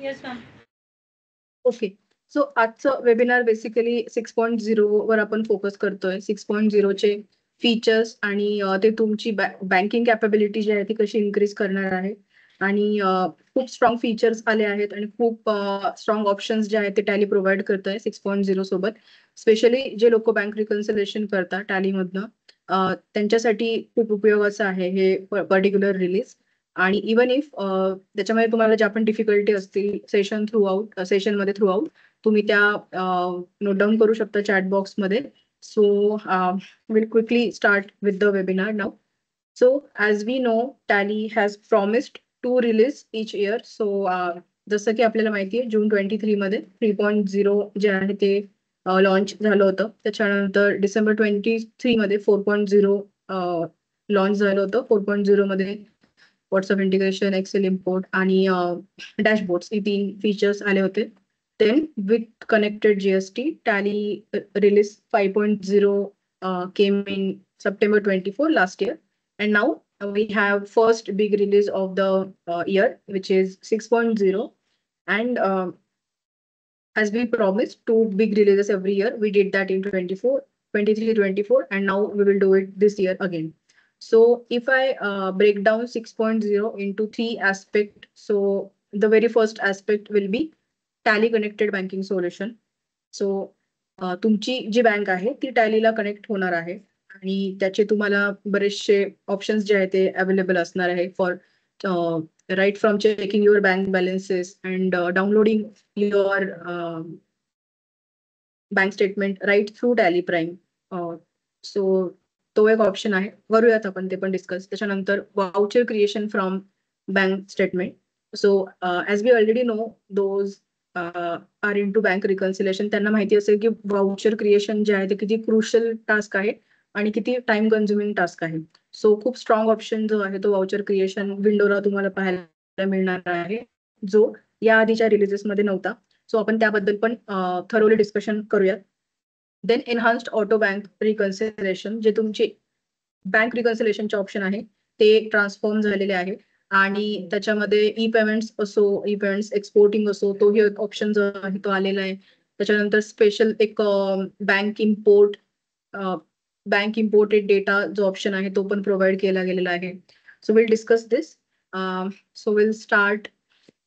Yes ma'am. Okay. So आजचं webinar basically 6.0 वर आपण फोकस करतोय. 6.0 चे फीचर्स आणि ते तुमची बँकिंग कॅपेबिलिटी जी आहे ती कशी इन्क्रीज करणार आहे आणि खूप स्ट्रॉंग फीचर्स आले आहेत आणि खूप स्ट्रॉंग ऑप्शन्स जे आहेत ते टॅली प्रोव्हाइड करतोय 6.0 सोबत. स्पेशली जे लोक बँक रिकन्सिलेशन करतात टॅलीमधनं त्यांच्यासाठी खूप उपयोगाचं आहे हे पर्टिक्युलर रिलीज. आणि इवन इफ त्याच्यामध्ये तुम्हाला ज्या पण डिफिकल्टी असतील सेशनमध्ये थ्रू आउट तुम्ही त्या नोट डाऊन करू शकता चॅट बॉक्समध्ये. So will quickly start with the webinar now. So as we know Tally has promised to release each year. So जसं की आपल्याला माहिती आहे जून 23 मध्ये 3.0 जे आहे ते लॉन्च झालं होतं. त्याच्यानंतर डिसेंबर 23 मध्ये 4.0 लॉन्च झालं होतं. 4.0 मध्ये व्हॉट्सअप इंटिग्रेशन, एक्सेल इम्पोर्ट आणि डॅशबोर्ड्स हे 3 फीचर्स आले होते. Then with connected GST Tally release 5.0 came in September 24 last year, and now we have first big release of the year, which is 6.0. And as we promised, 2 big releases every year. We did that in 23, 24, and now we will do it this year again. So if I break down 6.0 into 3 aspects, so the very first aspect will be Tally Connected Banking Solution. So तुमची जी bank आहे ती टॅलीला connect होणार आहे आणि त्याचे तुम्हाला बरेचसे options जे आहेत ते अवेलेबल असणार आहे for right from checking your bank balances and downloading your bank statement right through Tally Prime. So तो एक ऑप्शन आहे. करूयात आपण ते पण डिस्कस. त्याच्यानंतर voucher creation from bank statement. So as we already know those are into bank reconciliation त्यांना माहिती असेल की वाउचर क्रिएशन जे आहे ते किती क्रुशियल टास्क आहे आणि किती टाइम कन्झ्युमिंग टास्क आहे. सो खूप स्ट्रॉंग ऑप्शन जो आहे तो वाउचर क्रिएशन विंडोला तुम्हाला पाहायला मिळणार आहे जो या आधीच्या रिलीजेसमध्ये नव्हता. सो आपण त्याबद्दल पण थरोली डिस्कशन करूयात. देन एनहान्स्ड ऑटो बँक रिकन्सिलेशन जे तुमचे बँक रिकन्सिलेशनचे ऑप्शन आहे ते ट्रान्सफॉर्म झालेले आहे आणि त्याच्यामध्ये ई पेमेंट्स असो, ई पेमेंट्स एक्सपोर्टिंग असो, तोही एक ऑप्शन जो आहे तो आलेला आहे. त्याच्यानंतर स्पेशल एक बँक इम्पोर्टेड डेटा जो ऑप्शन आहे तो पण प्रोव्हाइड केला गेलेला आहे. So will discuss this. So will start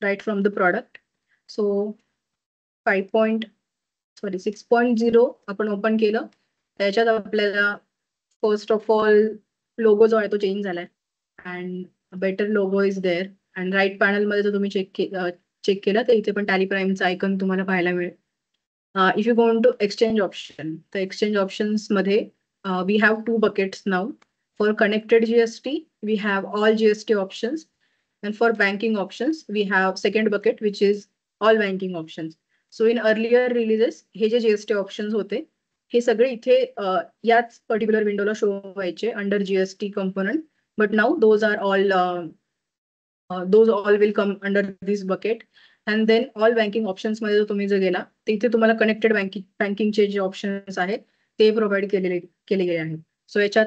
right from the product. सो 6.0 आपण ओपन केलं. त्याच्यात आपल्याला फर्स्ट ऑफ ऑल लोगो जो आहे तो चेंज झालाय and better logo is there. And right panel मध्ये जर तुम्ही चेक केलं तर इथे पण टॅली प्राईमचा आयकन तुम्हाला पाहायला मिळेल. If you go to exchange option तर एक्सचेंज ऑप्शन्स मध्ये we have 2 buckets now. For connected GST we have all GST options, and for banking options we have second bucket which is all banking options. So in earlier releases हे जे GST options होते हे सगळे इथे याच particular विंडोला show व्हायचे under GST component, but now those all will come under this bucket. And then all banking options मध्ये तुम्ही जर गेला तर इथे तुम्हाला कनेक्टेड बँकिंगचे जे ऑप्शन्स आहेत ते प्रोव्हाइड केले गेले आहेत. सो याच्यात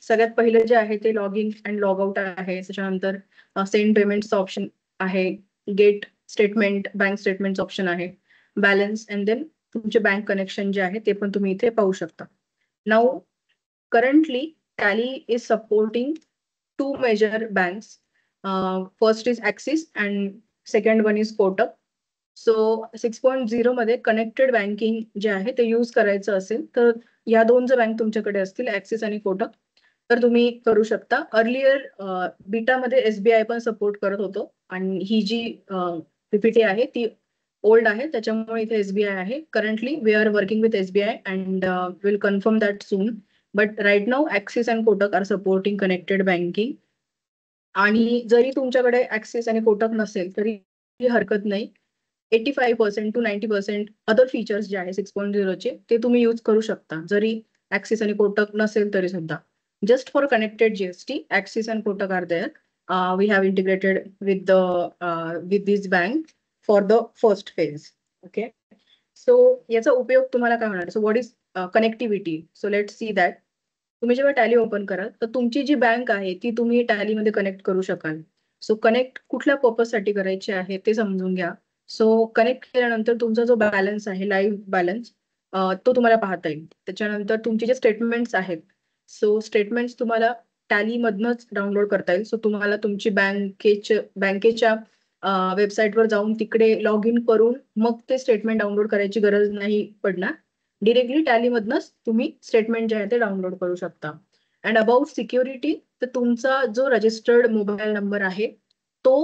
सगळ्यात पहिलं जे आहे ते log in and log out आहे. त्याच्यानंतर सेंड पेमेंटचा ऑप्शन आहे, get statement bank statement option आहे, बॅलन्स अँड देन तुमचे बँक कनेक्शन जे आहे ते पण तुम्ही इथे पाहू शकता. Now currently Tally is supporting 2 major banks. First is Axis and second one is Kotak. So 6.0 मध्ये कनेक्टेड बँकिंग जे आहे ते यूज करायचं असेल तर या 2 जर बँक तुमच्याकडे असतील ऍक्सिस आणि कोटक तर तुम्ही करू शकता. अर्लियर बीटामध्ये एसबीआय पण सपोर्ट करत होतो आणि ही जी पीपीटी आहे ती ओल्ड आहे त्याच्यामुळे इथे एसबीआय आहे. Currently we are working with SBI and will confirm that soon. But right now Axis and Kotak are supporting connected banking. आणि जरी तुमच्याकडे ऍक्सिस आणि कोटक नसेल तरी हरकत नाही. 85% to 90% अदर फीचर्स जे आहे 6.0 चे ते तुम्ही यूज करू शकता जरी ऍक्सिस आणि कोटक नसेल तरी सुद्धा. Just for connected GST, Axis and Kotak are there. We have integrated with this bank for the first phase. Okay. So याचा उपयोग तुम्हाला काय होणार? So what is connectivity? So let's see that. तुम्ही जेव्हा टॅली ओपन कराल तर तुमची जी बँक आहे ती तुम्ही टॅलीमध्ये कनेक्ट करू शकाल. सो कनेक्ट कुठल्या पर्पजसाठी करायची आहे ते समजून घ्या. सो कनेक्ट केल्यानंतर तुमचा जो बॅलन्स आहे, लाईव्ह बॅलन्स, तो तुम्हाला पाहता येईल. त्याच्यानंतर तुमचे जे स्टेटमेंट्स आहेत, सो स्टेटमेंट्स तुम्हाला टॅली मधनच डाउनलोड करता येईल. सो तुम्हाला तुमची बँकेच्या वेबसाईटवर जाऊन तिकडे लॉग इन करून मग ते स्टेटमेंट डाउनलोड करायची गरज नाही पडणार. डिरेक्टली टॅली मधनच तुम्ही स्टेटमेंट जे आहे ते डाउनलोड करू शकता. अँड अबाउट सिक्युरिटी, तर तुमचा जो रजिस्टर्ड मोबाईल नंबर आहे तो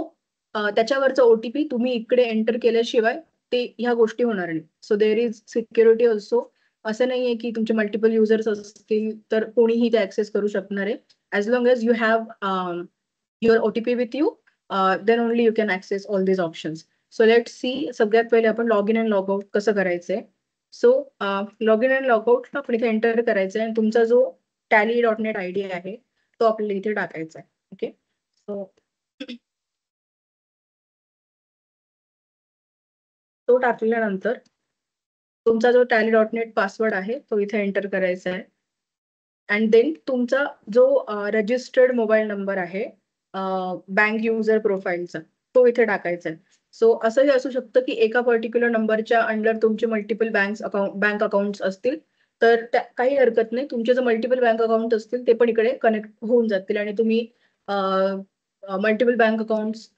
त्याच्यावरचा ओटीपी तुम्ही इकडे एंटर केल्याशिवाय ते ह्या गोष्टी होणार नाही. So there is security also. असं नाहीये की तुमचे मल्टिपल युजर्स असतील तर कोणीही ते ऍक्सेस करू शकणार आहे. As long as you have your OTP with you, then only you can access all these options. So let see, सगळ्यात पहिले आपण log in and log out कसं करायचंय. सो log in and log out आपण इथे एंटर करायचं आहे आणि तुमचा जो tally.net आयडी आहे तो आपल्याला इथे टाकायचा आहे. ओके, सो तो टाकल्यानंतर तुमचा जो tally.net पासवर्ड आहे तो इथे एंटर करायचा आहे. अँड देन तुमचा जो रजिस्टर्ड मोबाईल नंबर आहे बँक युजर प्रोफाईलचा, तो इथे टाकायचा आहे. सो असंही असू शकतं की एका पर्टिक्युलर नंबरच्या अंडर तुमचे मल्टिपल बँक अकाउंट्स असतील, तर त्या काही हरकत नाही. तुमचे जर मल्टिपल बँक अकाउंट असतील ते पण इकडे कनेक्ट होऊन जातील आणि तुम्ही मल्टिपल बँक अकाउंट्स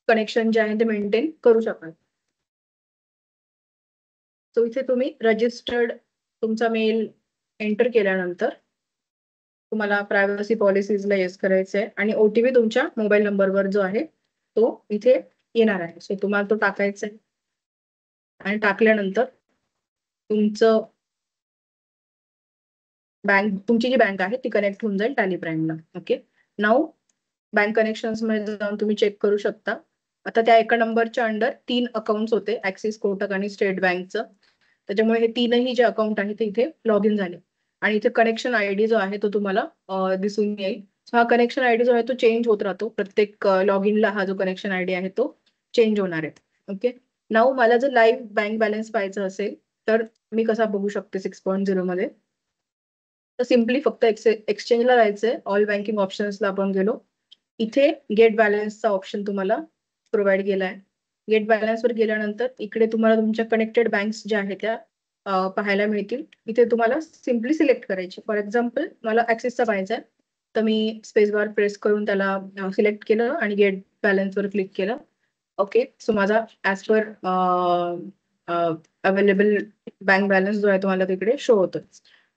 कनेक्शन जे आहे ते मेंटेन करू शकाल. सो इथे तुम्ही रजिस्टर्ड तुमचा मेल एंटर केल्यानंतर तुम्हाला प्रायव्हसी पॉलिसीजला येस करायचं आहे आणि ओटीपी तुमच्या मोबाईल नंबरवर जो आहे तो इथे येणार आहे. सो तुम्हाला तो टाकायचा आहे आणि टाकल्यानंतर तुमचं तुमची जी बँक आहे ती कनेक्ट होऊन जाईल टॅली प्राईमला. ओके, नाऊ बँक कनेक्शन्स मध्ये जाऊन तुम्ही चेक करू शकता. आता त्या एका नंबरच्या अंडर 3 अकाउंट्स होते, ऍक्सिस, कोटक आणि स्टेट बँकचं. त्याच्यामुळे हे तीनही जे अकाउंट आहे ते इथे लॉग इन झाले आणि इथे कनेक्शन आयडी जो आहे तो तुम्हाला दिसून येईल. हा कनेक्शन आयडी जो आहे तो चेंज होत राहतो. प्रत्येक लॉग इनला हा जो कनेक्शन आयडी आहे तो चेंज होणार आहे. ओके, नाऊ मला जर लाईव्ह बँक बॅलन्स पाहायचं असेल तर मी कसा बघू शकते 6.0 मध्ये. तर सिम्पली फक्त एक्सचेंजला जायचंय. ऑल बँकिंग ऑप्शन्सला आपण गेलो. इथे गेट बॅलन्सचा ऑप्शन तुम्हाला प्रोव्हाइड केला आहे. गेट बॅलन्सवर गेल्यानंतर इकडे तुम्हाला तुमच्या कनेक्टेड बँक्स ज्या आहेत त्या पाहायला मिळतील. इथे तुम्हाला सिम्पली सिलेक्ट करायचे. फॉर एक्झाम्पल मला ऍक्सिसचा पाहायचा आहे तर मी स्पेस बार प्रेस करून त्याला सिलेक्ट केलं आणि गेट बॅलन्सवर क्लिक केलं. ओके, सो माझा as per available bank balance जो आहे तो मला तिकडे शो होतो.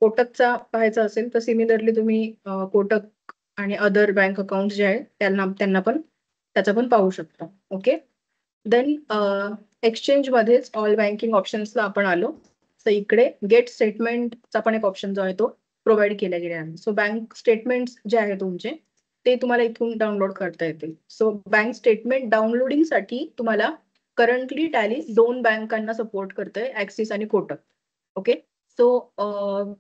कोटकचा पाहायचा असेल तर सिमिलरली तुम्ही कोटक आणि अदर बँक अकाउंट जे आहेत त्यांना पण त्याचा पण पाहू शकता. ओके, देन एक्सचेंज मध्येच ऑल बँकिंग ऑप्शन्सला आपण आलो. तर इकडे गेट स्टेटमेंटचा पण एक ऑप्शन जो आहे तो प्रोव्हाइड केला गेला आहे. सो बँक स्टेटमेंट जे आहे तुमचे ते तुम्हाला इथून डाउनलोड करता येतील. सो बँक स्टेटमेंट डाउनलोडिंगसाठी तुम्हाला करंटली टॅली 2 बँकांना सपोर्ट करतोय, ऍक्सिस आणि कोटक. ओके, सो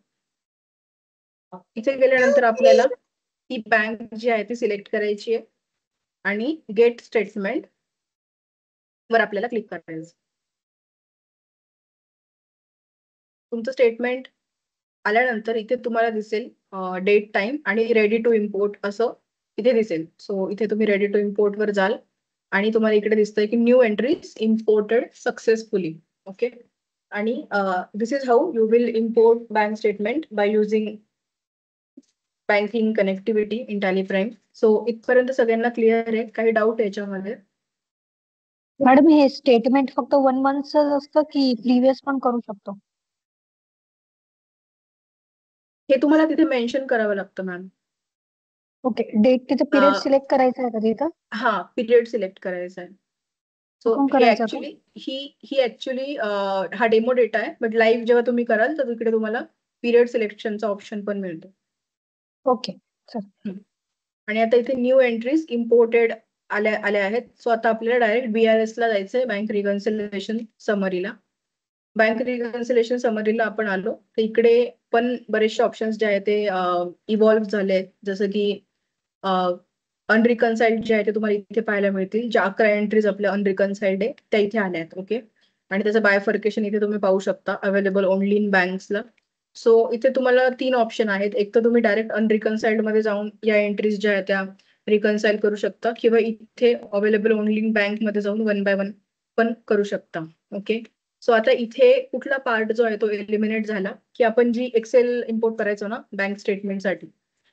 इथे गेल्यानंतर आपल्याला ती बँक जी आहे ती सिलेक्ट करायची आहे आणि गेट स्टेटमेंट वर आपल्याला क्लिक करायचं. तुमचं स्टेटमेंट आल्यानंतर इथे तुम्हाला दिसेल डेट टाइम आणि रेडी टू इम्पोर्ट असं इथे दिसेल. सो इथे तुम्ही रेडी टू इम्पोर्ट वर जाल आणि तुम्हाला इकडे दिसतंय की new entries imported successfully. Okay, आणि this is how you will import bank statement by using banking connectivity in Tally Prime. So इथपर्यंत सगळ्यांना क्लिअर आहे? काही डाऊट याच्यामध्ये? मॅडम, हे स्टेटमेंट फक्त 1 मंथच असतं की प्रिव्हियस पण करू शकतो? हे तुम्हाला तिथे मेन्शन करावं लागतं मॅम. ओके, डेट तिथे पिरियड सिलेक्ट करायचा आहे का तिथं? हा, पिरियड सिलेक्ट करायचा आहे. सो कुठून हे करायचा तो? ऍक्च्युली ही ऍक्च्युली हा डेमो डेटा आहे, बट लाईव्ह जेव्हा तुम्ही कराल तर तिकडे तुम्हाला पिरियड सिलेक्शनचा ऑप्शन पण मिळतो. ओके, चल. आणि आता इथे न्यू एंट्रीज इम्पोर्टेड आल्या आहेत. सो आता आपल्याला डायरेक्ट BRS ला जायचंय, बँक रिकन्सिलेशन समरीला. बँक रिकन्सिलेशन समरीला आपण आलो तर इकडे पण बरेचसे ऑप्शन्स जे आहेत ते इव्हॉल्व्ह झाले आहेत. जसं की अनरिकन्साइल्ड जे आहे ते तुम्हाला इथे पाहायला मिळतील. ज्या 11 एंट्रीज आपल्या अनरिकन्साइल्ड आहे त्या इथे आल्या आहेत. ओके, आणि त्याचं बायफर्केशन इथे तुम्ही पाहू शकता, अवेलेबल ओनली इन बँक्सला. सो इथे तुम्हाला 3 ऑप्शन आहेत. एक तर तुम्ही डायरेक्ट अनरिकन्साइल्ड मध्ये जाऊन या एंट्रीज ज्या आहेत त्या रिकन्साइल करू शकता, किंवा इथे अवेलेबल ओनली इन बँक मध्ये जाऊन 1 बाय 1 पण करू शकता. ओके. सो आता इथे कुठला पार्ट जो आहे तो एलिमिनेट झाला, की आपण जी एक्सेल इम्पोर्ट करायचो ना बँक स्टेटमेंटसाठी,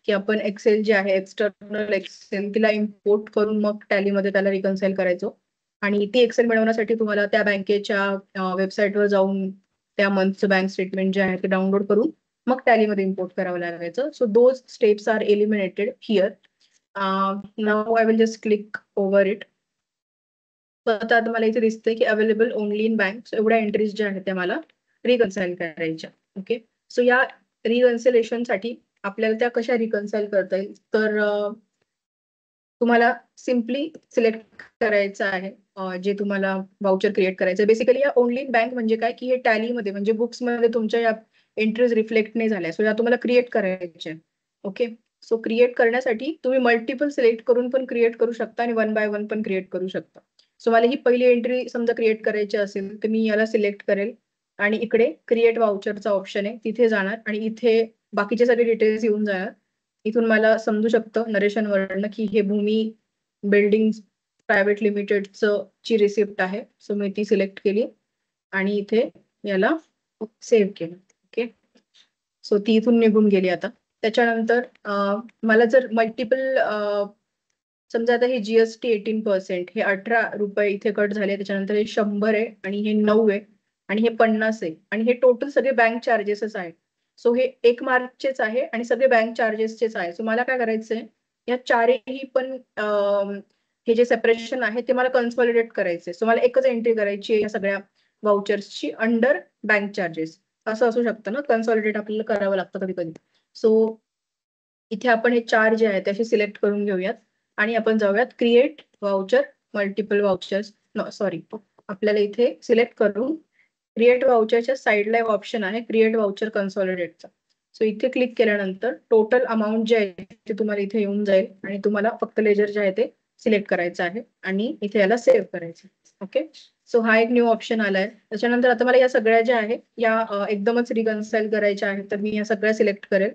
की आपण एक्सेल जे आहे एक्सटर्नल एक्सेल तिला इम्पोर्ट करून मग टॅलीमध्ये त्याला रिकन्साईल करायचो. आणि ती एक्सेल मिळवण्यासाठी तुम्हाला त्या बँकेच्या वेबसाईटवर जाऊन त्या मंथचं बँक स्टेटमेंट जे आहे ते डाउनलोड करून मग टॅलीमध्ये इम्पोर्ट करावं लागायचं. So those steps are eliminated here. Now I will just click over it. आता मला इथे दिसतंय की अवेलेबल ओनली इन बँक. एवढ्या एंट्रीज ज्या आहेत त्या मला रिकन्साईल करायच्या. ओके. सो या रिकन्सिलेशनसाठी आपल्याला त्या कशा रिकन्साईल करता येईल, तर तुम्हाला सिम्पली सिलेक्ट करायचं आहे जे तुम्हाला वाउचर क्रिएट करायचं. बेसिकली या ओनली इन बँक म्हणजे काय, की हे टॅलीमध्ये म्हणजे बुक्समध्ये तुमच्या या एंट्रीज रिफ्लेक्ट नाही झाल्या. सो या तुम्हाला क्रिएट करायच्या. ओके. सो क्रिएट करण्यासाठी तुम्ही मल्टिपल सिलेक्ट करून पण क्रिएट करू शकता आणि वन बाय वन पण क्रिएट करू शकता. सो मला ही पहिली एंट्री समजा क्रिएट करायची असेल तर मी याला सिलेक्ट करेल आणि इकडे क्रिएट वाउचरचा ऑप्शन आहे तिथे जाणार आणि इथे बाकीचे सगळे डिटेल्स येऊन जाणार. इथून मला समजू शकतं नरेशन वरनं की हे भूमी बिल्डिंग प्रायव्हेट लिमिटेडचं ची रिसिप्ट आहे. सो मी ती सिलेक्ट केली आणि इथे याला सेव्ह केलं. ओके. सो ती इथून निघून गेली. आता त्याच्यानंतर मला जर मल्टिपल समजा आता हे जीएसटी 18% हे 18 रुपये इथे कट झाले, त्याच्यानंतर हे 100 आहे आणि हे 9 आहे आणि हे 50 आहे आणि हे टोटल सगळे बँक चार्जेसच आहेत. सो हे 1 मार्चचेच आहे आणि सगळे बँक चार्जेसचेच आहे. सो मला काय करायचंय, या चारही पण हे जे सेपरेशन आहे ते मला कन्सॉलिडेट करायचंय. सो मला एकच एंट्री करायची आहे या सगळ्या वाउचर्सची अंडर बँक चार्जेस. असं असू शकतं ना, कन्सॉलिडेट आपल्याला करावं लागतं कधी कधी. सो इथे आपण हे 4 जे आहेत त्याचे सिलेक्ट करून घेऊयात आणि आपण जाऊयात create voucher multiple vouchers. Sorry, आपल्याला इथे सिलेक्ट करून क्रिएट वाउचरच्या साईडला एक ऑप्शन आहे क्रिएट वाउचर कन्सॉलिडेटचा. सो इथे क्लिक केल्यानंतर टोटल अमाऊंट जे आहे ते तुम्हाला इथे येऊन जाईल आणि तुम्हाला फक्त लेजर जे आहे ते सिलेक्ट करायचं आहे आणि इथे याला सेव्ह करायचं. ओके. सो हा एक न्यू ऑप्शन आलाय. त्याच्यानंतर आता मला या सगळ्या ज्या आहेत या एकदमच रिकन्साईल करायच्या आहेत, तर मी या सगळ्या सिलेक्ट करेल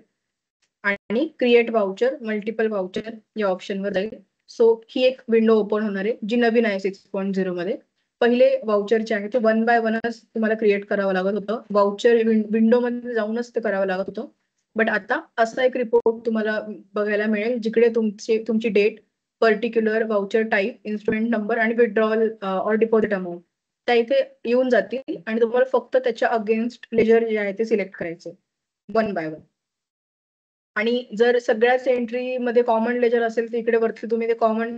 आणि क्रिएट वाउचर मल्टिपल वाउचर या ऑप्शनवर जाईल. सो ही एक विंडो ओपन होणार आहे जी नवीन आहे 6.0 मध्ये. पहिले वाउचर जे आहे ते वन बाय वनच तुम्हाला क्रिएट करावं लागत होतं. वाउचर विंडोमध्ये जाऊनच ते करावं लागत होतं. बट आता असा एक रिपोर्ट तुम्हाला बघायला मिळेल जिकडे तुमची date, particular voucher type, instrument number आणि विथड्रॉल ऑर डिपॉझिट अमाऊंट त्या इथे येऊन जातील आणि तुम्हाला फक्त त्याच्या अगेन्स्ट लेजर जे आहे ते सिलेक्ट करायचे वन बाय वन. आणि जर सगळ्याच एंट्री मध्ये कॉमन लेजर असेल तर इकडे वरती तुम्ही ते कॉमन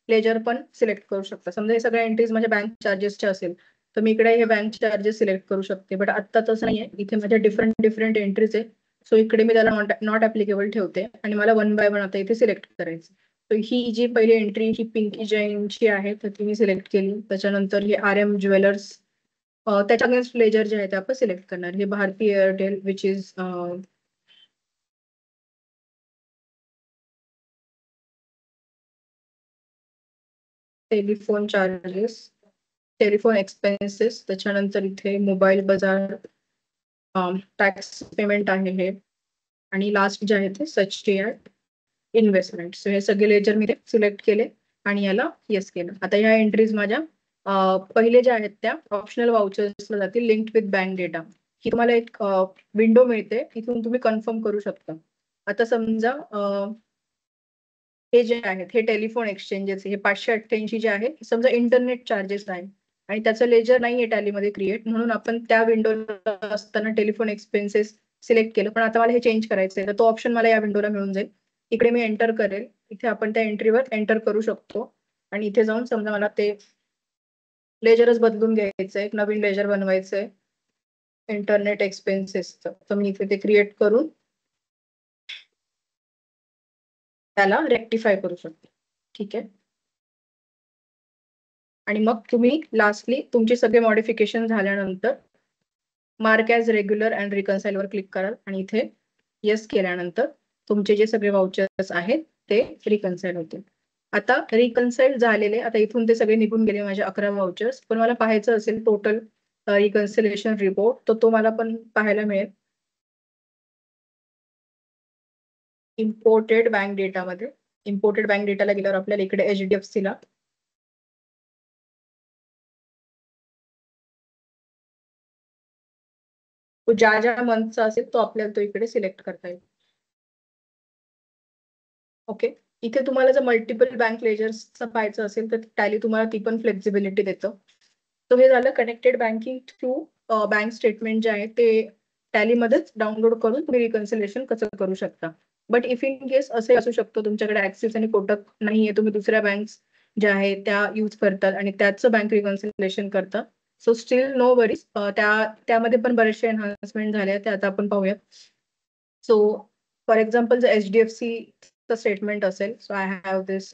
लेजर पण सिलेक्ट करू शकता. समजा हे सगळ्या एंट्रीज माझ्या बँक चार्जेसच्या असेल तर मी इकडे हे बँक चार्जेस सिलेक्ट करू शकते. बट आता तसं नाहीये, इथे माझ्या डिफरंट एंट्रीज आहे. सो इकडे मी त्याला नॉट ऍप्लिकेबल ठेवते आणि मला वन बाय वन आता इथे सिलेक्ट करायचं. तर ही जी पहिली एंट्री ही पिंकी जैनची आहे तर ती मी सिलेक्ट केली. त्याच्यानंतर हे RM ज्वेलर्स त्याच्या अगेन्स्ट लेजर जे आहे ते आपण सिलेक्ट करणार. हे Bharti Airtel which is telephone charges, telephone expenses. त्याच्यानंतर इथे मोबाईल बाजार टॅक्स पेमेंट आहे हे आणि लास्ट जे आहे ते सच इन्व्हेस्टमेंट. सो हे सगळे लेजर मी सिलेक्ट केले आणि याला येस केलं. आता ह्या एंट्रीज माझ्या पहिले ज्या आहेत त्या ऑप्शनल वाउचर्सला जातील लिंक्ड विथ बँक डेटा. ही तुम्हाला एक विंडो मिळते, इथून तुम्ही कन्फर्म करू शकता. आता समजा हे जे आहेत हे टेलिफोन एक्सचेंजेस हे 588 जे आहे समजा इंटरनेट चार्जेस आहे आणि त्याचं लेजर नाहीये टॅलीमध्ये क्रिएट, म्हणून आपण त्या विंडोला असताना टेलिफोन एक्सपेन्सेस सिलेक्ट केलं. पण आता मला हे चेंज करायचंय तर तो ऑप्शन मला या विंडोला मिळून जाईल. इकडे मी एंटर करेल, इथे आपण त्या एंट्रीवर एंटर करू शकतो आणि इथे जाऊन समजा मला ते लेजरच बदलून घ्यायचंय, एक नवीन लेजर बनवायचंय इंटरनेट एक्सपेन्सेसचं, तर मी इथे ते क्रिएट करून त्याला रेक्टिफाय करू शकते. ठीक आहे. आणि मग तुम्ही लास्टली तुमचे सगळे मॉडिफिकेशन झाल्यानंतर मार्क ॲज रेग्युलर अँड रिकन्साईल वर क्लिक कराल आणि इथे येस केल्यानंतर तुमचे जे सगळे वाउचर्स आहेत ते रिकन्साईल होतील. आता रिकन्साईल झालेले, आता इथून ते सगळे निघून गेले माझे 11 वाउचर्स. पण मला पाहायचं असेल टोटल रिकन्सिलेशन रिपोर्ट तर तो मला पण पाहायला मिळेल इम्पोर्टेड बँक डेटामध्ये. इम्पोर्टेड बँक डेटाला गेल्यावर आपल्याला इकडे HDFC ला तो ज्या मंथचा असेल तो आपल्याला तो इकडे सिलेक्ट करता येईल. ओके, इथे तुम्हाला जर मल्टिपल बँक लेजर्सचं पाहायचं असेल तर टॅली तुम्हाला ती पण फ्लेक्झिबिलिटी देतं. तो हे झालं connected banking through bank statement जे आहे ते टॅलीमध्येच डाउनलोड करून तुम्ही रिकन्सिलेशन कसं करू शकता. बट इफ इन केस असे असू शकतो तुमच्याकडे ऍक्सिस आणि कोटक नाहीये, तुम्ही दुसऱ्या बँक्स ज्या आहेत त्या यूज करतात आणि त्याचं बँक रिकन्सिलेशन करता, सो स्टील नो वरीज. त्यामध्ये पण बरेचसे एनहान्समेंट झाले आहेत, ते आता आपण पाहूयात. सो फॉर एक्झाम्पल जर HDFC स्टेटमेंट असेल, so I have this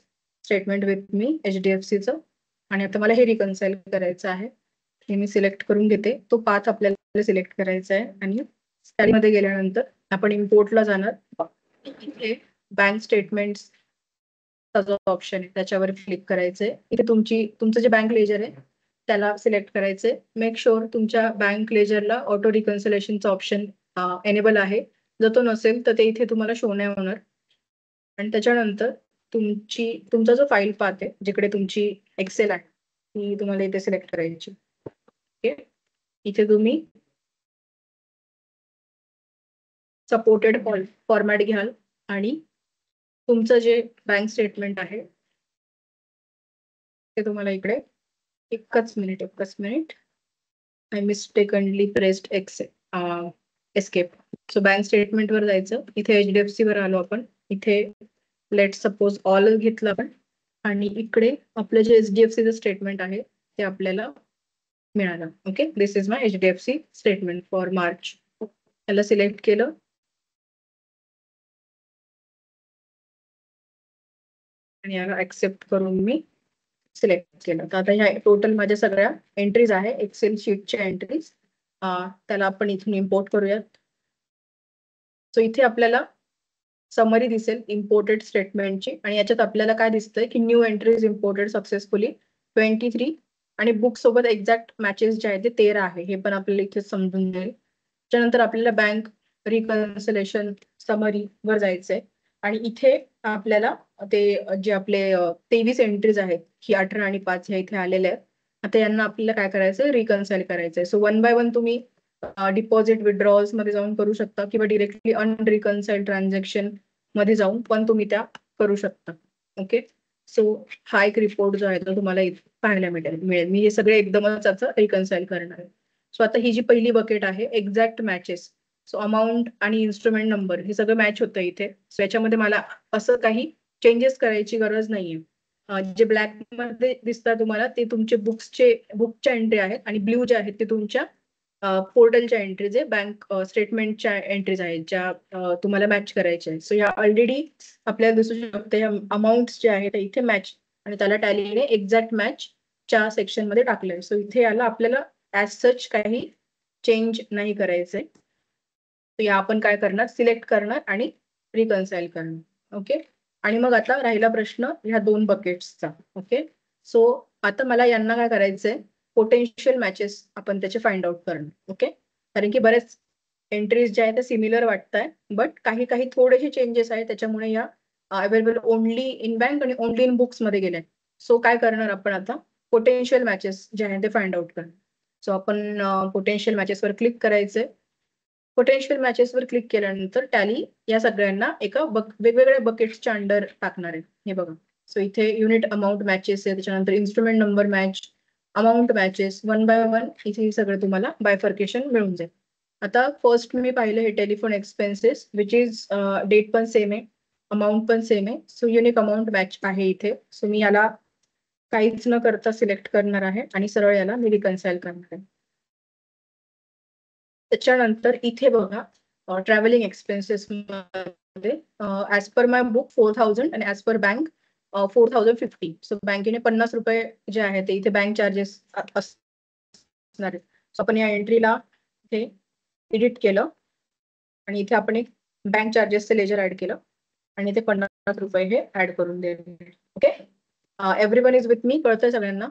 statement with me HDFCचं, आणि आता मला हे रिकन्साइल करायचं आहे. हे मी सिलेक्ट करून घेते. तो पाथ आपल्याला सिलेक्ट करायचा आहे आणि त्यामध्ये गेल्यानंतर आपण इम्पोर्टला जाणार. इथे बँक स्टेटमेंट्स जो ऑप्शन आहे त्याच्यावर क्लिक करायचंय. इथे तुमचं जे बँक लेजर आहे त्याला सिलेक्ट करायचंय. मेक शुअर तुमच्या बँक लेजरला ऑटो रिकन्सिलेशनचा ऑप्शन एनेबल आहे. जर तो नसेल तर ते इथे तुम्हाला शो नाही होणार. आणि त्याच्यानंतर तुमचा जो फाईल पाथ आहे जिकडे तुमची एक्सेल आहे ती तुम्हाला इथे सिलेक्ट करायची. ओके, इथे तुम्ही सपोर्टेड फॉर्मॅट घ्याल आणि तुमचं जे बँक स्टेटमेंट आहे ते तुम्हाला इकडे एकच minute I mistakenly pressed escape. So bank statement वर जायचं. इथे HDFC वर आलो आपण. इथे लेट सपोज ऑल घेतलं आपण आणि इकडे आपलं जे HDFC स्टेटमेंट आहे ते आपल्याला मिळालं. Okay, this is my HDFC statement for March. त्याला सिलेक्ट केलं आणि याला ऍक्सेप्ट करून मी सिलेक्ट केलं. तर आता ह्या टोटल माझ्या सगळ्या एंट्रीज आहे, एक्सेल शीटच्या एंट्रीज. त्याला आपण इथून इम्पोर्ट करूयात. सो इथे आपल्याला समरी दिसेल इम्पोर्टेड स्टेटमेंटची, आणि याच्यात आपल्याला काय दिसतंय की न्यू एंट्रीज इम्पोर्टेड सक्सेसफुली 23 आणि बुक सोबत एक्झॅक्ट मॅचेस जे आहे ते 13 आहे. हे पण आपल्याला इथे समजून जाईल. त्याच्यानंतर आपल्याला बँक रिकन्सिलेशन समरी वर जायचंय आणि इथे आपल्याला ते जे आपले 23 एंट्रीज आहेत ही 18 आणि 5 ह्या इथे आलेल्या आहेत. आता यांना आपल्याला काय करायचं, रिकन्साइल करायचंय. सो 1 बाय 1 तुम्ही डिपॉझिट विथड्रॉल्स मध्ये जाऊन करू शकता किंवा डिरेक्टली अनरिकन्साइल ट्रान्झॅक्शन मध्ये जाऊन पण तुम्ही त्या करू शकता. ओके, सो हा एक रिपोर्ट जो आहे तो तुम्हाला पाहायला मिळेल. मी हे सगळे एकदमच आता रिकन्साइल करणार आहे. सो आता ही जी पहिली बकेट आहे एक्झॅक्ट मॅचेस, सो अमाऊंट आणि इन्स्ट्रुमेंट नंबर हे सगळं मॅच होतं इथे. सो याच्यामध्ये मला असं काही चेंजेस करायची गरज नाहीये. जे ब्लॅक मध्ये दिसतात तुम्हाला ते तुमचे बुकच्या एंट्री आहेत आणि ब्ल्यू जे आहेत ते तुमच्या पोर्टलच्या एंट्रीज आहे, बँक स्टेटमेंटच्या एंट्रीज आहेत ज्या तुम्हाला मॅच करायच्या आहेत. सो या ऑलरेडी आपल्याला दिसू शकते अमाऊंट जे आहे ते इथे मॅच, आणि त्याला टॅलीने एक्झॅक्ट मॅच च्या सेक्शन मध्ये टाकलंय. सो इथे याला आपल्याला ऍज सच काही चेंज नाही करायचंय. तर या आपण काय करणार, सिलेक्ट करणार आणि रिकन्साइल करणार. ओके, आणि मग आता राहिला प्रश्न ह्या 2 बकेट्सचा. ओके, सो आता मला यांना काय करायचंय, पोटेन्शियल मॅचेस आपण त्याचे फाइंड आउट करणार. ओके, कारण की बरेच एंट्रीज ज्या आहेत त्या सिमिलर वाटताय, बट काही थोडेसे चेंजेस आहेत त्याच्यामुळे या अवेलेबल ओनली इन बँक आणि ओनली इन बुक्स मध्ये गेल्या. सो काय करणार आपण आता, पोटेन्शियल मॅचेस जे आहेत ते फाइंड आउट करणार. सो आपण पोटेन्शियल मॅचेसवर क्लिक करायचंय. पोटेन्शियल मॅचेसवर क्लिक केल्यानंतर टॅली या सगळ्यांना एका वेगवेगळ्या बकेट्सच्या अंडर टाकणार आहे. हे बघा, सो इथे युनिट अमाऊंट मॅचेस आहे, त्याच्यानंतर instrument number match, amount matches, 1 by 1 इथे सगळं तुम्हाला बायफर्केशन मिळून जाईल. आता फर्स्ट मी पाहिलं हे telephone expenses, which is date पण सेम आहे, अमाऊंट पण सेम आहे. सो युनिक अमाऊंट मॅच आहे इथे. सो मी याला काहीच न करता सिलेक्ट करणार आहे आणि सरळ याला मी रिकन्साइल करणार आहे. त्याच्यानंतर इथे बघा ट्रॅव्हलिंग एक्सपेन्सेस मध्ये ऍज पर माय बुक 4000 आणि ऍज पर बँक 4050. सो बँकेने 50 रुपये जे आहे ते इथे बँक चार्जेस असणार आहेत. सो आपण या एंट्रीला इथे एडिट केलं आणि इथे आपण एक बँक चार्जेसचे लेजर ऍड केलं आणि इथे 50 रुपये हे ऍड करून दिले. Okay, everyone is with me, कळतंय सगळ्यांना?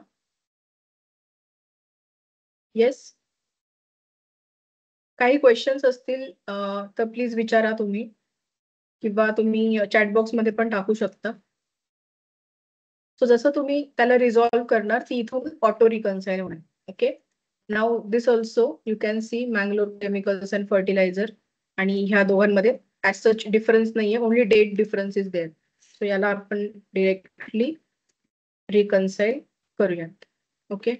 येस, काही क्वेश्चन्स असतील तर प्लीज विचारा तुम्ही, किंवा तुम्ही चॅट बॉक्स मध्ये पण टाकू शकता. सो जसं तुम्ही त्याला रिझॉल्व्ह करणार ती इथून ऑटो रिकन्साइल होणार. Okay, now this also you can see Mangalore chemicals and fertilizer, आणि ह्या दोघांमध्ये ऍज सच डिफरन्स नाहीये, only date difference is there. So याला आपण डिरेक्टली रिकन्साइल करूयात. ओके,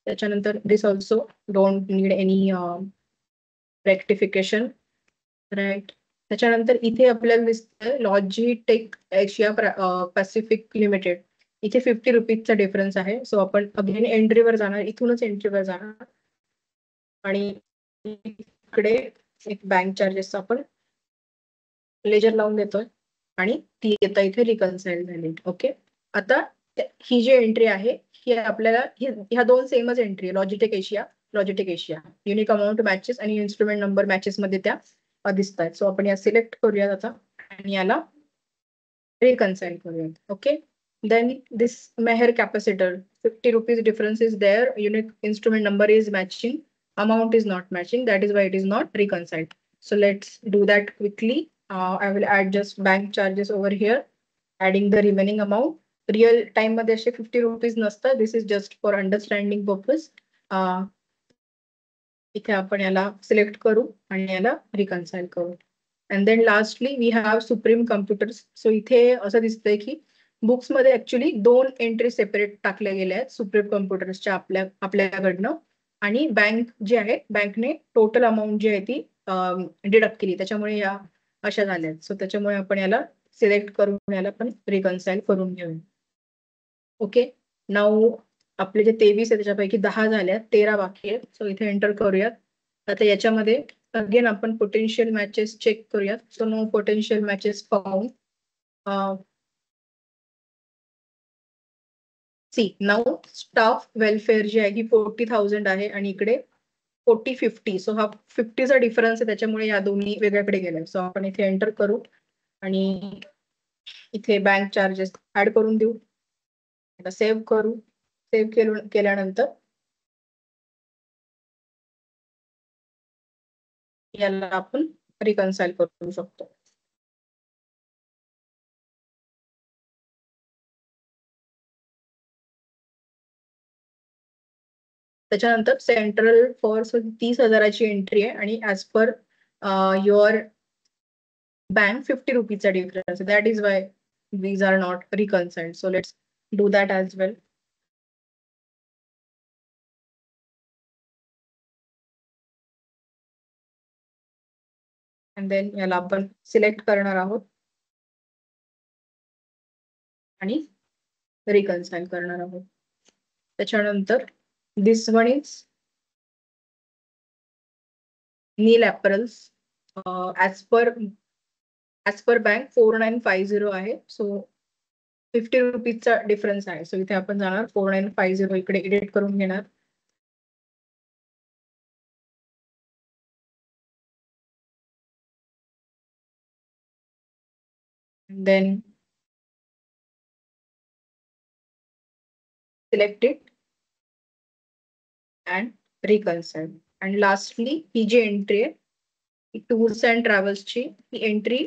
त्याच्यानंतर this also don't need any rectification, right. त्याच्यानंतर इथे आपल्याला दिसतंय लॉजिटेक एशिया पॅसिफिक लिमिटेड, इथे 50 रुपीजचा डिफरन्स आहे. सो आपण अगेन एंट्रीवर जाणार, इथूनच एंट्रीवर जाणार आणि इकडे एक बँक चार्जेस आपण लेजर लावून देतोय आणि ती आता इथे रिकन्साइल झाली. ओके, आता ही जी एंट्री आहे ही आपल्याला ह्या दोन सेमच एंट्री आहे, Logitech Asia unique amount matches आणि इन्स्ट्रुमेंट नंबर मॅचेस मध्ये त्या दिसत आहेत. सो आपण या सिलेक्ट करूयात आता आणि याला रिकन्साइल करूयात. Okay, then this Meher capacitor, 50 rupees difference is there, unique instrument number is matching, amount is not matching, that is why it is not reconciled. So let's do that quickly. I will add just bank charges over here, adding the remaining amount. Real time मध्ये असे 50 rupees नसतं, this is just for understanding purpose. इथे आपण याला select करू आणि याला reconcile करू. And then lastly we have Supreme Computers. So इथे असं दिसतंय की बुक्स मध्ये ऍक्च्युली दोन एंट्री सेपरेट टाकल्या गेल्या आहेत सुप्रीम कम्प्युटर्सच्या आपल्याकडनं, आणि बँक जी आहे बँकने टोटल अमाऊंट जी आहे ती डिडक्ट केली, त्याच्यामुळे या अशा झाल्या. सो त्याच्यामुळे आपण याला सिलेक्ट करून याला पण रिकन्साइल करून घेऊया. ओके, नाऊ आपले जे 23 आहे त्याच्यापैकी 10 झाल्या, 13 बाकी आहेत. सो इथे एंटर करूयात. आता याच्यामध्ये अगेन आपण पोटेन्शियल मॅचेस चेक करूयात. So no potential matches found. See now staff welfare जी आहे ही 40,000 आहे आणि इकडे 40-50. सो हा 50चा डिफरन्स आहे, त्याच्यामुळे या दोन्ही वेगळ्याकडे गेल्या. सो आपण इथे एंटर करू आणि इथे बँक चार्जेस ऍड करून देऊ. आता सेव्ह करू. सेव्ह केल्यानंतर याला आपण रिकन्साइल करू शकतो. त्याच्यानंतर सेंट्रल फॉर 30,000ची एंट्री आहे आणि ऍज पर युअर बँक 50 रुपीजचा difference. That is why these are not reconciled. So let's do that as well. And then याला आपण सिलेक्ट करणार आहोत आणि रिकन्साइल करणार आहोत. त्याच्यानंतर this one is Neel apparels. As per bank 4950 आहे. सो 50 रुपीजचा डिफरन्स आहे. सो इथे आपण जाणार 4950 इकडे एडिट करून घेणार. then select it and reconcile. and lastly ही जी एंट्री आहे टूर्स अँड ट्रॅव्हल्सची, ही entry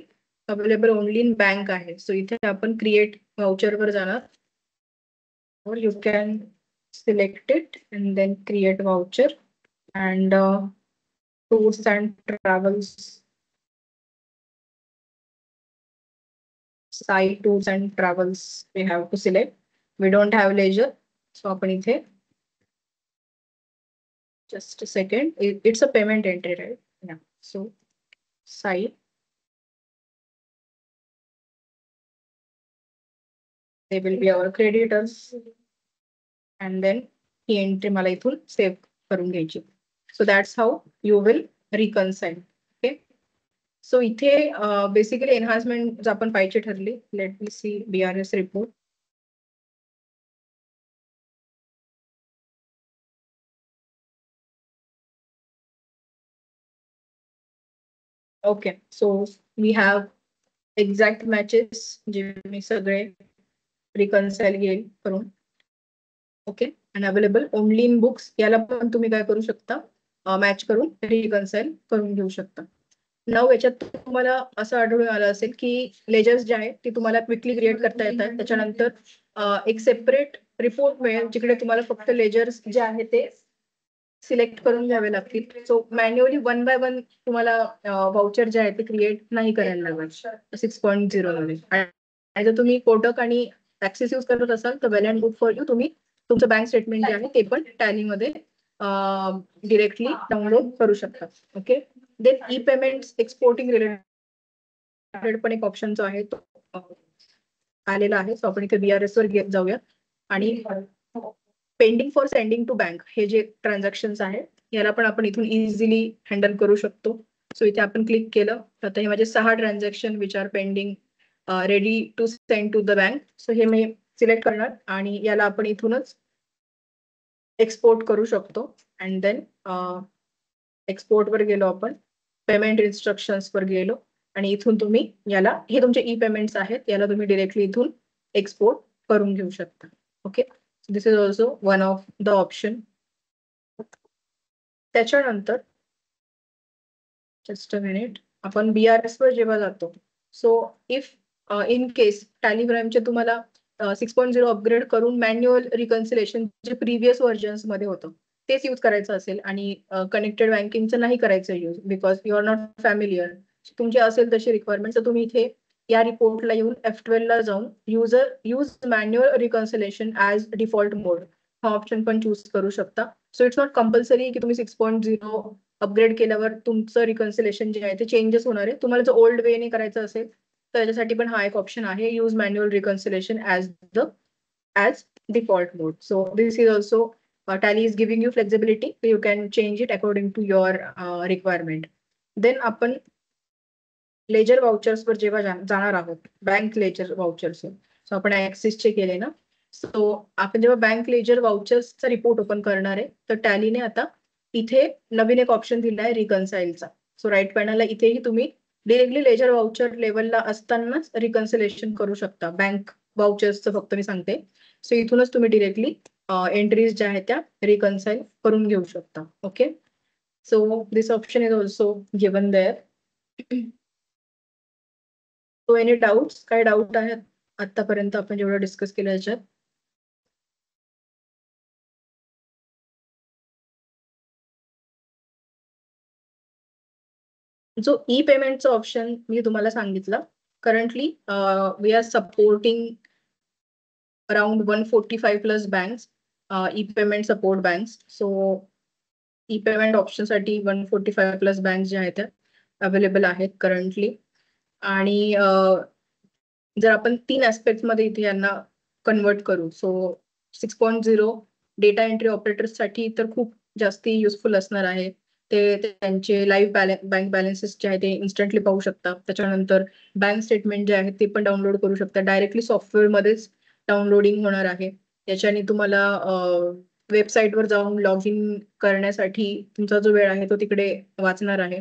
available only in bank आहे. सो इथे आपण क्रिएट व्हाउचर वर जाणार, or you can select it and then create voucher and tours and travels, site tours and travels we have to select. We don't have leisure, so आपण इथे just a second, it's a payment entry, right? Yeah. So site, they will be our creditors and then ही entry मला इथून save करून घ्यायची. So that's how you will reconcile. Okay, so इथे basically enhancement आपण पाहिजे ठरली. Let me see BRS report. Okay, so we have exact matches जे मी सगळे रिकन्साइल घेईल करून. ओके, आणि अवेलेबल ओनली इन बुक्स, याला पण तुम्ही काय करू शकता, मॅच करून रिकन्साइल करून घेऊ शकता. नाव याच्यात तुम्हाला असं आढळून आलं असेल की लेजर्स जे आहेत ते तुम्हाला क्विकली क्रिएट करता येतात. त्याच्यानंतर एक सेपरेट रिपोर्ट मिळेल जिकडे तुम्हाला फक्त लेजर्स जे आहे ते सिलेक्ट करून घ्यावे लागतील. सो मॅन्युअली 1 बाय 1 तुम्हाला व्हाउचर जे आहे ते क्रिएट नाही करायला लागत 6.0 मध्ये. आणि जर तुम्ही कोटक आणि ऍक्सेस यूज करत असाल तर वेल अँड गुड फॉर यू. तुम्ही तुमचं बँक स्टेटमेंट जे आहे ते पण टॅलीमध्ये डिरेक्टली डाउनलोड करू शकता. Okay. Then e payment exporting related पण एक ऑप्शन जो आहे तो आलेला आहे. सो आपण इथे BRS वर जाऊया आणि pending for sending to bank हे जे ट्रान्झॅक्शन आहेत याला पण आपण इथून इझिली हँडल करू शकतो. सो इथे आपण क्लिक केलं तर हे माझे 6 transaction which are pending ready to send to the bank. So हे मी सिलेक्ट करणार आणि याला आपण इथूनच एक्सपोर्ट करू शकतो. अँड देन एक्सपोर्ट वर गेलो, आपण पेमेंट इन्स्ट्रक्शन्स वर गेलो आणि इथून तुम्ही याला, हे तुमचे ई पेमेंट्स आहेत, याला तुम्ही डिरेक्टली इथून एक्सपोर्ट करून घेऊ शकता. Okay. This is also one of the option. त्याच्यानंतर जस्ट अ मिनिट, आपण BRS वर जेव्हा जातो, so if in case Tally प्राईमचे तुम्हाला 6.0 अपग्रेड करून मॅन्युअल रिकन्सिलेशन जे प्रिव्हियस व्हर्जन्स मध्ये होतं तेच यूज करायचं असेल आणि कनेक्टेड बँकिंगचं नाही करायचं use because you are not familiar, तुमची असेल तशी रिक्वायरमेंट, तर तुम्ही इथे या रिपोर्टला येऊन F12 ला जाऊन use manual reconciliation as default mode हा ऑप्शन पण चूज करू शकता. सो इट्स नॉट कंपल्सरी की तुम्ही 6.0 अपग्रेड केल्यावर तुमचं रिकन्सिलेशन जे आहे ते चेंजेस होणार आहे. तुम्हाला जर ओल्ड वेने करायचं असेल तर त्याच्यासाठी पण हा एक ऑप्शन आहे, use manual reconciliation as default mode. So this is also Tally is giving you flexibility, so you can change it according to your requirement. Then आपण लेजर वाउचर्स वर जेव्हा जाणार आहोत, बँक लेजर वाउचर्स, सो आपण ऍक्सिसचे केले ना, so आपण जेव्हा बँक लेजर वाउचर्सचा रिपोर्ट ओपन करणार आहे तर टॅलीने आता इथे नवीन एक ऑप्शन दिला आहे रिकन्साइलचा. सो राईट पॅनलला इथेही तुम्ही डिरेक्टली लेजर वाउचर लेवलला असतानाच रिकन्सिलेशन करू शकता. बँक वाउचर्सचं फक्त मी सांगते. सो इथूनच तुम्ही डिरेक्टली एंट्रीज ज्या आहेत त्या रिकन्साइल करून घेऊ शकता. Okay. So this option is also given there. So any doubts, काय डाऊट आहेत आतापर्यंत आपण जेवढं डिस्कस केलं याच्यात? जो ई पेमेंटचा ऑप्शन मी तुम्हाला सांगितलं, currently we are supporting around 145 plus banks, e payment support banks. So e payment option साठी 145 प्लस बँक्स ज्या आहेत त्या अवेलेबल आहेत करंटली. आणि जर आपण 3 ऍस्पेक्ट मध्ये इथे यांना कन्वर्ट करू, सो 6.0 डेटा एंट्री ऑपरेटर्स साठी तर खूप जास्ती युजफुल असणार आहे. ते त्यांचे लाईव्ह बँक बॅलन्सेस जे आहे ते इन्स्टंटली पाहू शकतात. त्याच्यानंतर बँक स्टेटमेंट जे आहे ते पण डाउनलोड करू शकता. डायरेक्टली सॉफ्टवेअरमध्येच डाउनलोडिंग होणार आहे. याच्याने तुम्हाला वेबसाईटवर जाऊन लॉग इन करण्यासाठी तुमचा जो वेळ आहे तो तिकडे वाचणार आहे.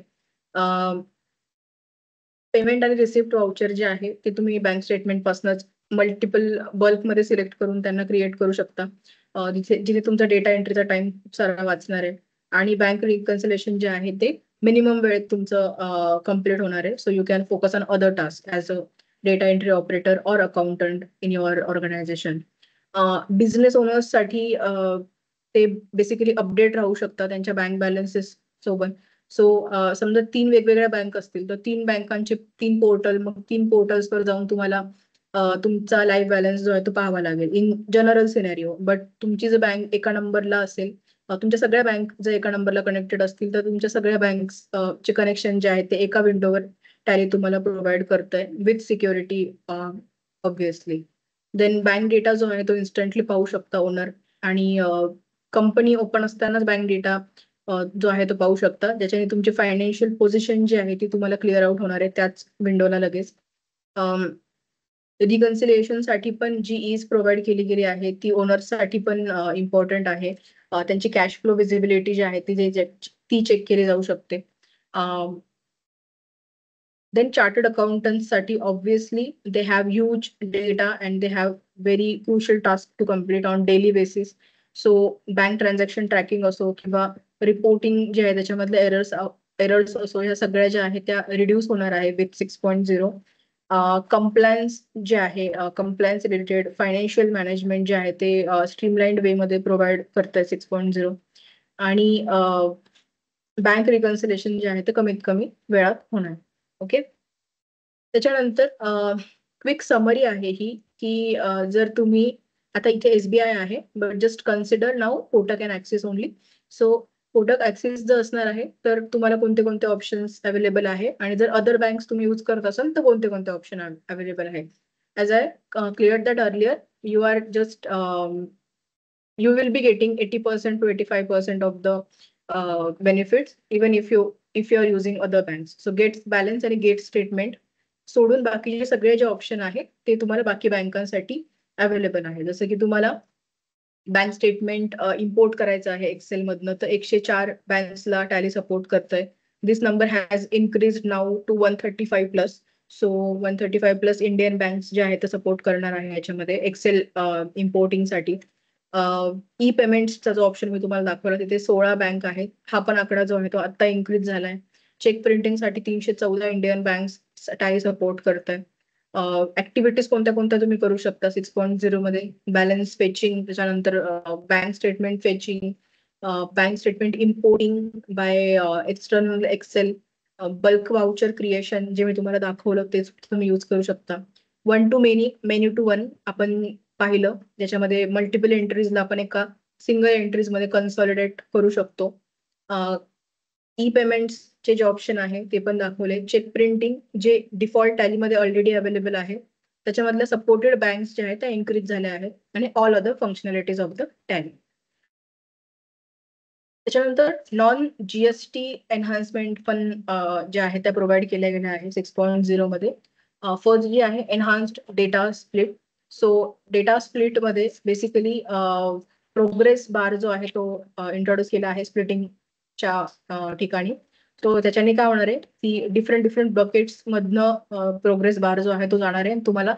पेमेंट आणि रिसिप्ट वाउचर जे आहे ते तुम्ही बँक स्टेटमेंट पासूनच मल्टिपल बल्कमध्ये सिलेक्ट करून त्यांना क्रिएट करू शकता, जिथे तुमचा डेटा एंट्रीचा टाइम खूप सारा वाचणार आहे. आणि बँक रिकन्सिलेशन जे आहे ते मिनिमम वेळेत तुमचं कम्प्लीट होणार आहे. So you can focus on other task as a data entry operator or accountant in your organisation. Business ओनर्ससाठी ते बेसिकली अपडेट राहू शकतात त्यांच्या बँक बॅलन्सेस सोबत. सो समजा 3 वेगवेगळ्या बँक असतील तर 3 बँकांचे 3 पोर्टल, मग 3 पोर्टल्सवर जाऊन तुम्हाला तुमचा लाईव्ह बॅलन्स जो आहे तो पाहावा लागेल इन जनरल सिनेरिओ. बट तुमची जर बँक एका नंबरला असेल, तुमच्या सगळ्या बँक जर एका नंबरला कनेक्टेड असतील तर तुमच्या सगळ्या बँक चे कनेक्शन जे आहे ते एका विंडोवर टॅली तुम्हाला प्रोव्हाइड करतंय with security obviously. Then bank data जो आहे तो इन्स्टंटली पाहू शकता ओनर. आणि कंपनी ओपन असतानाच बँक डेटा जो आहे तो पाहू शकता, ज्याच्याने तुमची फायनान्शियल पोझिशन जी आहे ती तुम्हाला क्लिअर आउट होणार आहे त्याच विंडोला लगेच. रिकन्सिलिएशन साठी पण जी ईज प्रोव्हाइड केली गेली आहे ती ओनर्ससाठी पण इम्पॉर्टंट आहे. त्यांची कॅश फ्लो विजिबिलिटी जी आहे ती चेक केली जाऊ शकते. Then chartered accountants साठी obviously they have huge data and they have very crucial task to complete on daily basis. So bank transaction tracking असो किंवा रिपोर्टिंग जे आहे त्याच्यामधले एरर्स असो, ह्या सगळ्या ज्या आहेत त्या रिड्यूस होणार आहे विथ 6.0. कंप्लायन्स जे आहे, कंप्लायन्स रिलेटेड फायनान्शियल मॅनेजमेंट जे आहे ते स्ट्रीमलाइंड वे मध्ये प्रोव्हाइड करतंय 6.0. आणि बँक रिकन्सिलेशन जे आहे ते कमीत कमी वेळात होणार. ओके. त्याच्यानंतर क्विक समरी आहे ही की जर तुम्ही आता इथे एसबीआय आहे but just consider now Kotak and axis only. So Kotak axis जर असणार आहे तर तुम्हाला कोणते कोणते ऑप्शन्स अवेलेबल आहे आणि जर अदर बँक्स तुम्ही यूज करत असाल तर कोणते कोणते ऑप्शन अवेलेबल आहे. As I clear that earlier you are just you will be getting 80% to 85% of the benefits even if you are using other banks. So get balance आणि gate statement सोडून बाकीचे सगळे जे ऑप्शन आहेत ते तुम्हाला बाकी बँकांसाठी अवेलेबल आहे. जसं की तुम्हाला बँक स्टेटमेंट इम्पोर्ट करायचं आहे एक्सेल मधनं तर 104 बँक्सला टॅली सपोर्ट करतोय. This number has increase now to 135 plus. So 135 plus Indian banks जे आहेत ते सपोर्ट करणार आहे याच्यामध्ये एक्सेल इम्पोर्टिंगसाठी. ई पेमेंट्सचा जो ऑप्शन मी तुम्हाला दाखवला तिथे 16 बँक आहेत. हा पण आकडा जो आहे तो आता इन्क्रीज झालाय. चेक प्रिंटिंगसाठी 314 इंडियन बँक्स टॅली सपोर्ट करताय. ऍक्टिव्हिटीज कोणत्या कोणत्या तुम्ही करू शकता 6.0 मध्ये बॅलन्स फेचिंग, त्याच्यानंतर bank statement fetching, bank statement importing by external Excel, bulk voucher creation जे मी तुम्हाला दाखवलं तेच तुम्ही यूज करू शकता. One to many, many to one आपण पाहिलं ज्याच्यामध्ये मल्टिपल एंट्रीजला आपण एका सिंगल एंट्रीज मध्ये कन्सॉलिडेट करू शकतो. ई पेमेंट्सचे जे ऑप्शन आहे ते पण दाखवले. चेक प्रिंटिंग जे डिफॉल्ट टॅलीमध्ये ऑलरेडी अवेलेबल आहे त्याच्यामधल्या सपोर्टेड बँक्स जे आहेत त्या इन्क्रीज झाल्या आहेत आणि all other functionalities of the tally. त्याच्यानंतर नॉन जीएसटी एनहान्समेंट पण जे आहे त्या प्रोव्हाइड केल्या गेल्या आहे 6.0 मध्ये. फर्स्ट जी आहे enhanced data split. So data split मध्ये बेसिकली प्रोग्रेस बार जो आहे तो इंट्रोड्यूस केला आहे स्प्लिटिंगच्या ठिकाणी. तो त्याच्याने काय होणार आहे की डिफरंट बकेट्स मधनं प्रोग्रेस बार जो आहे तो जाणार आहे. तुम्हाला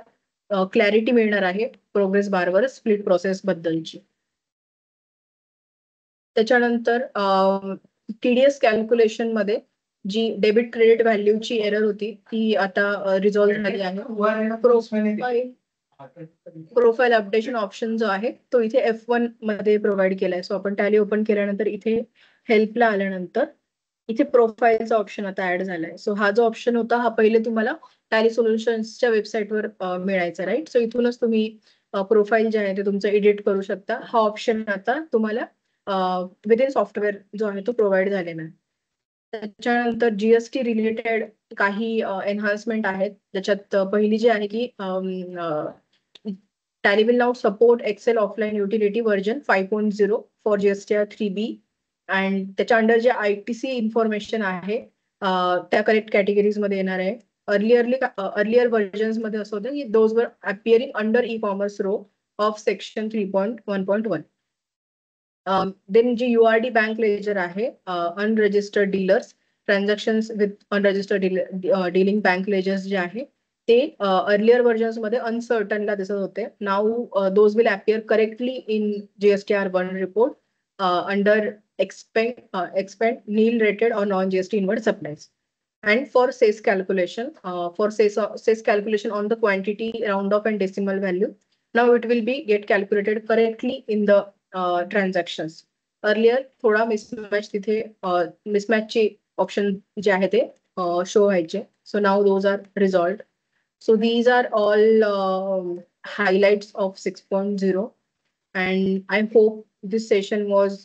क्लॅरिटी मिळणार आहे प्रोग्रेस बारवर स्प्लिट प्रोसेस बद्दलची. त्याच्यानंतर टीडीएस कॅल्क्युलेशन मध्ये जी डेबिट क्रेडिट व्हॅल्यूची एरर होती ती आता रिझॉल्व्ह झाली आहे. प्रोफाईल अपडेशन ऑप्शन जो आहे तो इथे F1 मध्ये प्रोव्हाइड केलाय. सो आपण टॅली ओपन केल्यानंतर इथे हेल्पला आल्यानंतर इथे प्रोफाईलचा ऑप्शन आता ऍड झालाय. सो हा जो ऑप्शन होता हा पहिले तुम्हाला टॅली सोल्युशन्सच्या वेबसाईटवर मिळायचा, राईट. सो इथूनच तुम्ही प्रोफाईल जे आहे ते तुमचं एडिट करू शकता. हा ऑप्शन आता तुम्हाला विदिन सॉफ्टवेअर जो आहे तो प्रोव्हाइड झालेला आहे. त्याच्यानंतर जीएसटी रिलेटेड काही एनहान्समेंट आहेत. त्याच्यात पहिली जी आहे की Tally will now support Excel offline utility version 5.0 for GSTR 3B and त्याच्या अंडर जे ITC इन्फॉर्मेशन आहे त्या करेक्ट कॅटेगरीज मध्ये येणार आहे. अर्लियर व्हर्जन्स मध्ये असं होतं की दोज वर appearing under e commerce row of section 3.1.1. Then जी URD बँक लेजर आहे unregistered dealers transactions with unregistered dealing bank ledgers जे आहे ते अर्लियर व्हर्जन्स मध्ये अनसर्टनला दिसत होते. Now those will appear correctly in GSTR 1 report under expend nil rated or non-GST inward supplies. And for sales calculation, sales calculation on the quantity, round off and decimal value, now it will be get calculated correctly in the transactions. Earlier थोडा mismatch तिथे mismatch चे option जे आहे ते show व्हायचे. So now those are resolved. So these are all highlights of 6.0 and I hope this session was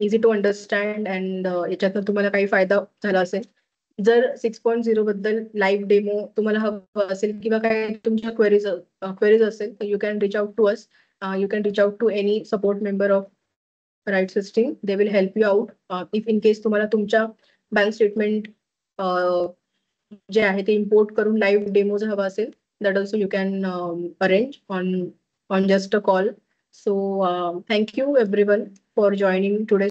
easy to understand and याच्यातनं तुम्हाला काही फायदा झाला असेल. जर 6.0 बद्दल लाईव्ह डेमो तुम्हाला हवं असेल किंवा काही तुमच्या क्वेरीज असेल तर you can reach out to us. You can reach out to any support member of right system. They will help you out if in case तुम्हाला तुमच्या बँक स्टेटमेंट जे आहे ते इम्पोर्ट करून लाईव्ह डेमो जर हवा असेल that also you can arrange on just a call. So thank you everyone for joining today's